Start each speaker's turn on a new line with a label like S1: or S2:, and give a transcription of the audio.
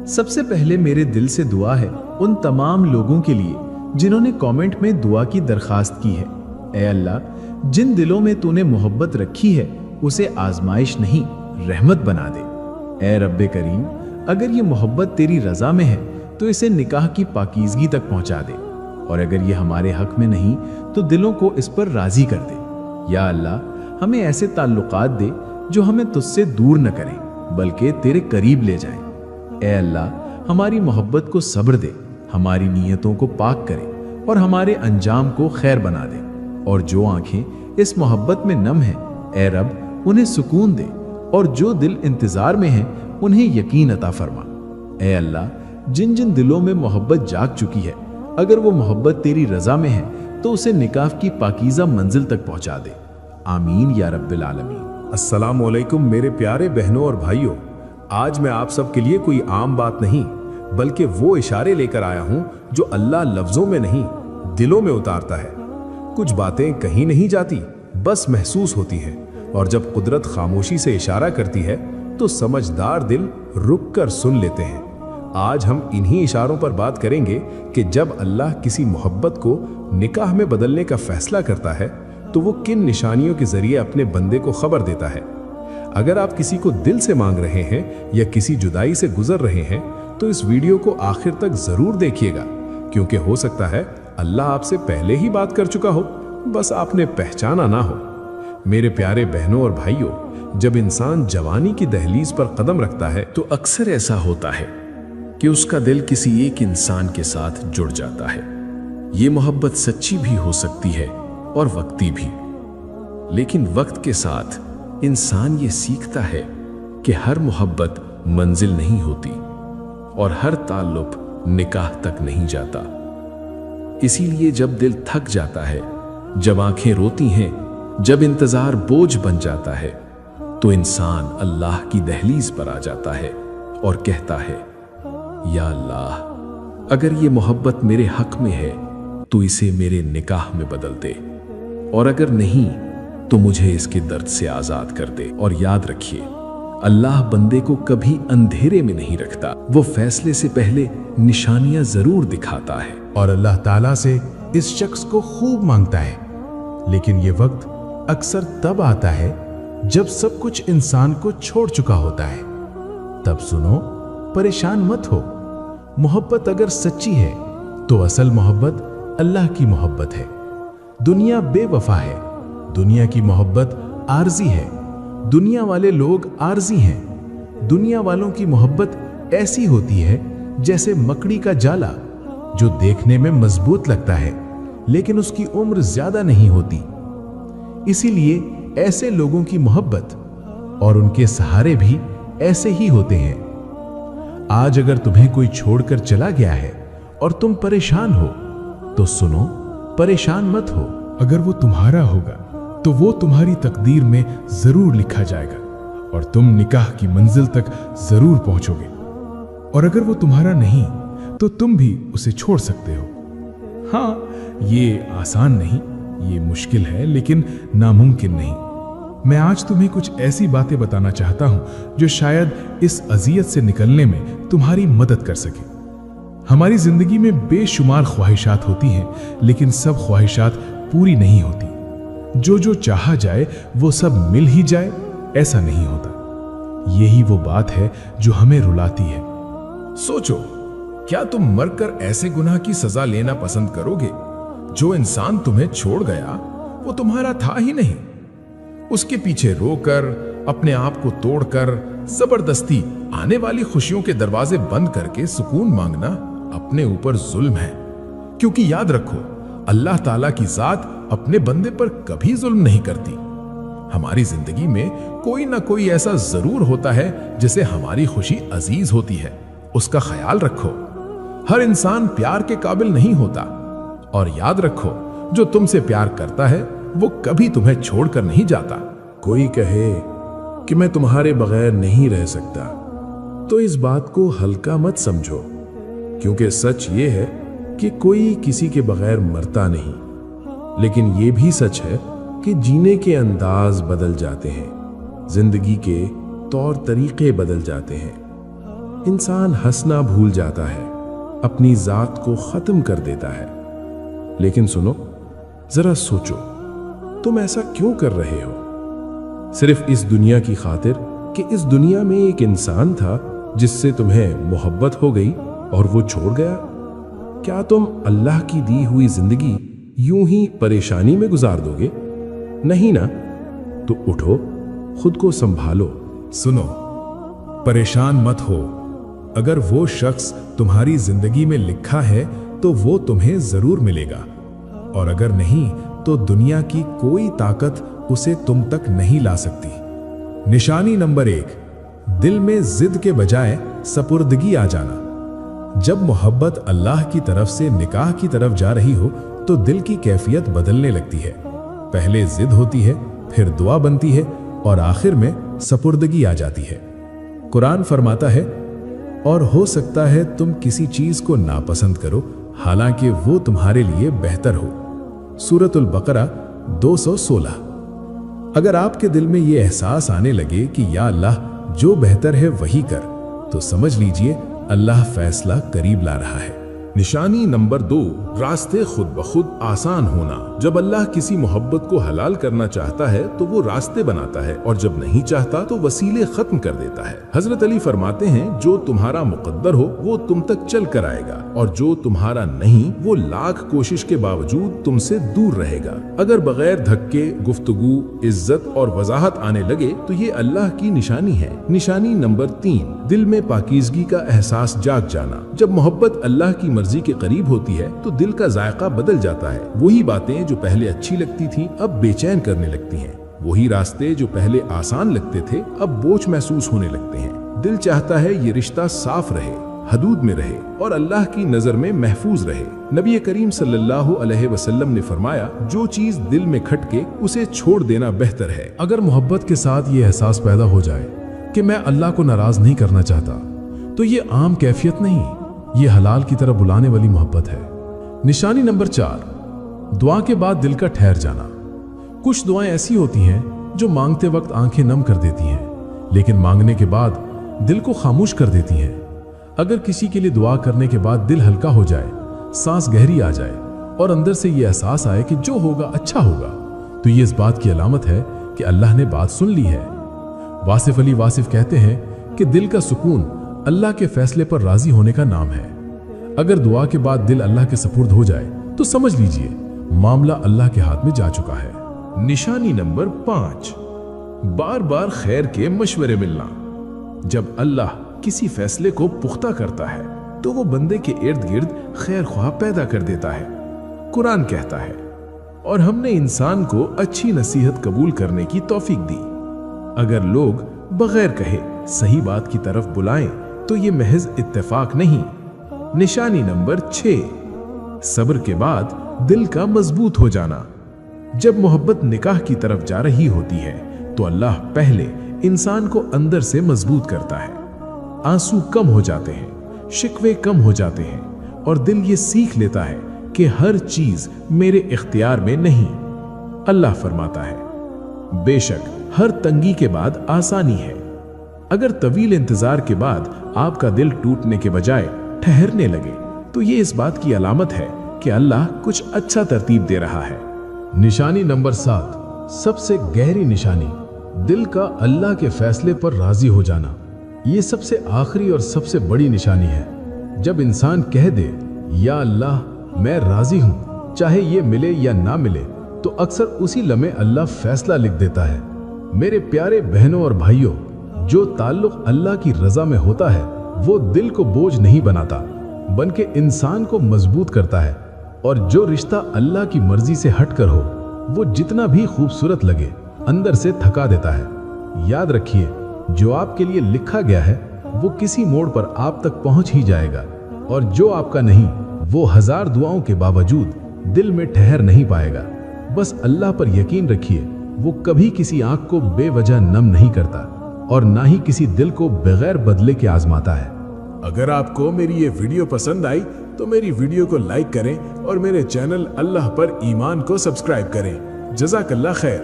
S1: सबसे पहले मेरे दिल से दुआ है उन तमाम लोगों के लिए जिन्होंने कमेंट में दुआ की दरखास्त की है। ऐ अल्लाह, जिन दिलों में तूने मोहब्बत रखी है उसे आजमाइश नहीं रहमत बना दे। ऐ रब्बे करीम, अगर ये मोहब्बत तेरी रजा में है तो इसे निकाह की पाकीज़गी तक पहुंचा दे, और अगर ये हमारे हक में नहीं तो दिलों को इस पर राजी कर दे। या अल्लाह, हमें ऐसे ताल्लुकात दे जो हमें तुझसे दूर न करें बल्कि तेरे करीब ले जाएं। ऐ अल्लाह, हमारी मोहब्बत को सब्र दे, हमारी नीयतों को पाक करे और हमारे अंजाम को खैर बना दे। और जो आंखें इस मोहब्बत में नम हैं, ऐ रब उन्हें सुकून दे, और जो दिल इंतजार में हैं उन्हें यकीन अता फरमा। ऐ अल्लाह, जिन जिन दिलों में मोहब्बत जाग चुकी है, अगर वो मोहब्बत तेरी रजा में है तो उसे निकाह की पाकीज़ा मंजिल तक पहुंचा दे। आमीन या रब्बिल आलमीन।
S2: अस्सलाम वालेकुम मेरे प्यारे बहनों और भाइयों, आज मैं आप सब के लिए कोई आम बात नहीं बल्कि वो इशारे लेकर आया हूं जो अल्लाह लफ्जों में नहीं दिलों में उतारता है। कुछ बातें कहीं नहीं जाती, बस महसूस होती हैं, और जब कुदरत खामोशी से इशारा करती है तो समझदार दिल रुक कर सुन लेते हैं। आज हम इन्हीं इशारों पर बात करेंगे कि जब अल्लाह किसी मोहब्बत को निकाह में बदलने का फैसला करता है तो वो किन निशानियों के जरिए अपने बंदे को खबर देता है। अगर आप किसी को दिल से मांग रहे हैं या किसी जुदाई से गुजर रहे हैं तो इस वीडियो को आखिर तक जरूर देखिएगा, क्योंकि हो सकता है अल्लाह आपसे पहले ही बात कर चुका हो, बस आपने पहचाना ना हो। मेरे प्यारे बहनों और भाइयों, जब इंसान जवानी की दहलीज पर कदम रखता है
S1: तो अक्सर ऐसा होता है कि उसका दिल किसी एक इंसान के साथ जुड़ जाता है। ये मोहब्बत सच्ची भी हो सकती है और वक्ती भी, लेकिन वक्त के साथ इंसान ये सीखता है कि हर मोहब्बत मंजिल नहीं होती और हर ताल्लुक निकाह तक नहीं जाता। इसीलिए जब दिल थक जाता है, जब आंखें रोती हैं, जब इंतजार बोझ बन जाता है, तो इंसान अल्लाह की दहलीज पर आ जाता है और कहता है, या अल्लाह, अगर ये मोहब्बत मेरे हक में है तो इसे मेरे निकाह में बदल दे, और अगर नहीं तो मुझे इसके दर्द से आजाद कर दे। और याद रखिए, अल्लाह बंदे को कभी अंधेरे में नहीं रखता, वो फैसले से पहले निशानियां जरूर दिखाता है।
S2: और अल्लाह ताला से इस शख्स को खूब मांगता है, लेकिन ये वक्त अक्सर तब आता है जब सब कुछ इंसान को छोड़ चुका होता है। तब सुनो, परेशान मत हो। मोहब्बत अगर सच्ची है तो असल मोहब्बत अल्लाह की मोहब्बत है। दुनिया बेवफा है, दुनिया की मोहब्बत आर्जी है, दुनिया वाले लोग आर्जी हैं। दुनिया वालों की मोहब्बत ऐसी होती है जैसे मकड़ी का जाला, जो देखने में मजबूत लगता है लेकिन उसकी उम्र ज्यादा नहीं होती। इसीलिए ऐसे लोगों की मोहब्बत और उनके सहारे भी ऐसे ही होते हैं। आज अगर तुम्हें कोई छोड़कर चला गया है और तुम परेशान हो तो सुनो, परेशान मत हो।
S3: अगर वो तुम्हारा होगा तो वो तुम्हारी तकदीर में जरूर लिखा जाएगा और तुम निकाह की मंजिल तक जरूर पहुंचोगे। और अगर वो तुम्हारा नहीं तो तुम भी उसे छोड़ सकते हो। हाँ, ये आसान नहीं, ये मुश्किल है, लेकिन नामुमकिन नहीं। मैं आज तुम्हें कुछ ऐसी बातें बताना चाहता हूं जो शायद इस अजियत से निकलने में तुम्हारी मदद कर सके। हमारी जिंदगी में बेशुमार ख्वाहिशात होती हैं, लेकिन सब ख्वाहिशात पूरी नहीं होती। जो चाहा जाए वो सब मिल ही जाए, ऐसा नहीं होता। यही वो बात है जो हमें रुलाती है।
S2: सोचो, क्या तुम मरकर ऐसे गुनाह की सजा लेना पसंद करोगे? जो इंसान तुम्हें छोड़ गया वो तुम्हारा था ही नहीं। उसके पीछे रोकर, अपने आप को तोड़कर, जबरदस्ती आने वाली खुशियों के दरवाजे बंद करके सुकून मांगना अपने ऊपर जुल्म है। क्योंकि याद रखो, अल्लाह ताला की जात अपने बंदे पर कभी जुल्म नहीं करती। हमारी जिंदगी में कोई ना कोई ऐसा जरूर होता है जिसे हमारी खुशी अजीज होती है, उसका ख्याल रखो। हर इंसान प्यार के काबिल नहीं होता, और याद रखो, जो तुमसे प्यार करता है वो कभी तुम्हें छोड़कर नहीं जाता। कोई कहे कि मैं तुम्हारे बगैर नहीं रह सकता, तो इस बात को हल्का मत समझो, क्योंकि सच ये है कि कोई किसी के बगैर मरता नहीं। लेकिन ये भी सच है कि जीने के अंदाज बदल जाते हैं, जिंदगी के तौर तरीके बदल जाते हैं। انسان ہنسنا بھول جاتا ہے، اپنی ذات کو ختم کر دیتا ہے۔ لیکن سنو، ذرا سوچو، تم ایسا کیوں کر رہے ہو؟ صرف اس دنیا کی خاطر کہ اس دنیا میں ایک انسان تھا جس سے تمہیں محبت ہو گئی اور وہ چھوڑ گیا؟ کیا تم اللہ کی دی ہوئی زندگی یوں ہی پریشانی میں گزار دو گے؟ نہیں نا؟ تو اٹھو، خود کو سنبھالو۔
S3: سنو، پریشان مت ہو۔ اگر وہ شخص تمہاری زندگی میں لکھا ہے تو وہ تمہیں ضرور ملے گا، اور اگر نہیں تو دنیا کی کوئی طاقت اسے تم تک نہیں لا سکتی۔ نشانی نمبر 1، دل میں ضد کے بجائے سپردگی آ جانا۔ جب محبت اللہ کی طرف سے نکاح کی طرف جا رہی ہو تو دل کی کیفیت بدلنے لگتی ہے۔ پہلے ضد ہوتی ہے، پھر دعا بنتی ہے، اور آخر میں سپردگی آ جاتی ہے۔ قرآن فرماتا ہے، اور ہو سکتا ہے تم کسی چیز کو ناپسند کرو حالانکہ وہ تمہارے لیے بہتر ہو۔ سورۃ البقرہ 216۔ اگر آپ کے دل میں یہ احساس آنے لگے کہ یا اللہ جو بہتر ہے وہی کر، تو سمجھ لیجئے اللہ فیصلہ قریب لا رہا ہے۔
S2: نشانی نمبر 2، راستے خود بخود آسان ہونا۔ جب اللہ کسی محبت کو حلال کرنا چاہتا ہے تو وہ راستے بناتا ہے، اور جب نہیں چاہتا تو وسیلے ختم کر دیتا ہے۔ حضرت علی فرماتے ہیں، جو تمہارا مقدر ہو وہ تم تک چل کر آئے گا، اور جو تمہارا نہیں وہ لاکھ کوشش کے باوجود تم سے دور رہے گا۔ اگر بغیر دھکے گفتگو، عزت اور وضاحت آنے لگے تو یہ اللہ کی نشانی ہے۔ نشانی نمبر 3، دل میں پاکیزگی کا احساس جاگ جانا۔ جب محبت اللہ کی مرضی کے قریب ہوتی ہے تو دل کا ذائقہ بدل جاتا ہے۔ وہی باتیں جو پہلے اچھی لگتی تھیں اب بے چین کرنے لگتی ہیں، وہی راستے جو پہلے آسان لگتے تھے اب بوجھ محسوس ہونے لگتے ہیں۔ دل چاہتا ہے یہ رشتہ صاف رہے، حدود میں رہے، اور اللہ کی نظر میں محفوظ رہے۔ نبی کریم صلی اللہ علیہ وسلم نے فرمایا، جو چیز دل میں کھٹکے اسے چھوڑ دینا بہتر ہے۔
S3: اگر محبت کے ساتھ یہ احساس پیدا ہو جائے کہ میں اللہ کو ناراض نہیں کرنا چاہتا، تو یہ عام کیفیت نہیں، یہ حلال کی طرف بلانے والی محبت ہے۔ نشانی نمبر 4، دعا کے بعد دل کا ٹھہر جانا۔ کچھ دعائیں ایسی ہوتی ہیں جو مانگتے وقت آنکھیں نم کر دیتی ہیں، لیکن مانگنے کے بعد دل کو خاموش کر دیتی ہیں۔ اگر کسی کے لیے دعا کرنے کے بعد دل ہلکا ہو جائے، سانس گہری آ جائے، اور اندر سے یہ احساس آئے کہ جو ہوگا اچھا ہوگا، تو یہ اس بات کی علامت ہے کہ اللہ نے بات سن لی ہے۔ واصف علی واصف کہتے ہیں کہ دل کا سکون اللہ کے فیصلے پر راضی ہونے کا نام ہے۔ اگر دعا کے بعد دل اللہ کے سپرد ہو جائے تو سمجھ لیجئے معاملہ اللہ کے ہاتھ میں جا چکا ہے۔
S2: نشانی نمبر 5، بار بار خیر کے مشورے ملنا۔ جب اللہ کسی فیصلے کو پختہ کرتا ہے تو وہ بندے کے ارد گرد خیر خواہ پیدا کر دیتا ہے۔ قرآن کہتا ہے، اور ہم نے انسان کو اچھی نصیحت قبول کرنے کی توفیق دی۔ اگر لوگ بغیر کہے صحیح بات کی طرف بلائیں تو یہ محض اتفاق نہیں۔ نشانی نمبر 6، صبر کے بعد دل کا مضبوط ہو جانا۔ جب محبت نکاح کی طرف جا رہی ہوتی ہے تو اللہ پہلے انسان کو اندر سے مضبوط کرتا ہے۔ آنسو کم ہو جاتے ہیں، شکوے کم ہو جاتے ہیں، اور دل یہ سیکھ لیتا ہے کہ ہر چیز میرے اختیار میں نہیں۔ اللہ فرماتا ہے، بے شک ہر تنگی کے بعد آسانی ہے۔ اگر طویل انتظار کے بعد آپ کا دل ٹوٹنے کے بجائے ٹھہرنے لگے تو یہ اس بات کی علامت ہے کہ اللہ کچھ اچھا ترتیب دے رہا ہے۔
S3: نشانی نمبر 7، سب سے گہری نشانی، دل کا اللہ کے فیصلے پر راضی ہو جانا۔ یہ سب سے آخری اور سب سے بڑی نشانی ہے۔ جب انسان کہہ دے، یا اللہ میں راضی ہوں، چاہے یہ ملے یا نہ ملے، تو اکثر اسی لمحے اللہ فیصلہ لکھ دیتا ہے۔ میرے پیارے بہنوں اور بھائیوں، جو تعلق اللہ کی رضا میں ہوتا ہے وہ دل کو بوجھ نہیں بناتا بلکہ انسان کو مضبوط کرتا ہے، اور جو رشتہ اللہ کی مرضی سے ہٹ کر ہو وہ جتنا بھی خوبصورت لگے اندر سے تھکا دیتا ہے۔ یاد رکھیے، جو آپ کے لیے لکھا گیا ہے وہ کسی موڑ پر آپ تک پہنچ ہی جائے گا، اور جو آپ کا نہیں وہ ہزار دعاؤں کے باوجود دل میں ٹھہر نہیں پائے گا۔ بس اللہ پر یقین رکھیے، وہ کبھی کسی آنکھ کو بے وجہ نم نہیں کرتا اور نہ ہی کسی دل کو بغیر بدلے کے آزماتا ہے۔
S2: اگر آپ کو میری یہ ویڈیو پسند آئی تو میری ویڈیو کو لائک کریں اور میرے چینل اللہ پر ایمان کو سبسکرائب کریں۔ جزاک اللہ خیر۔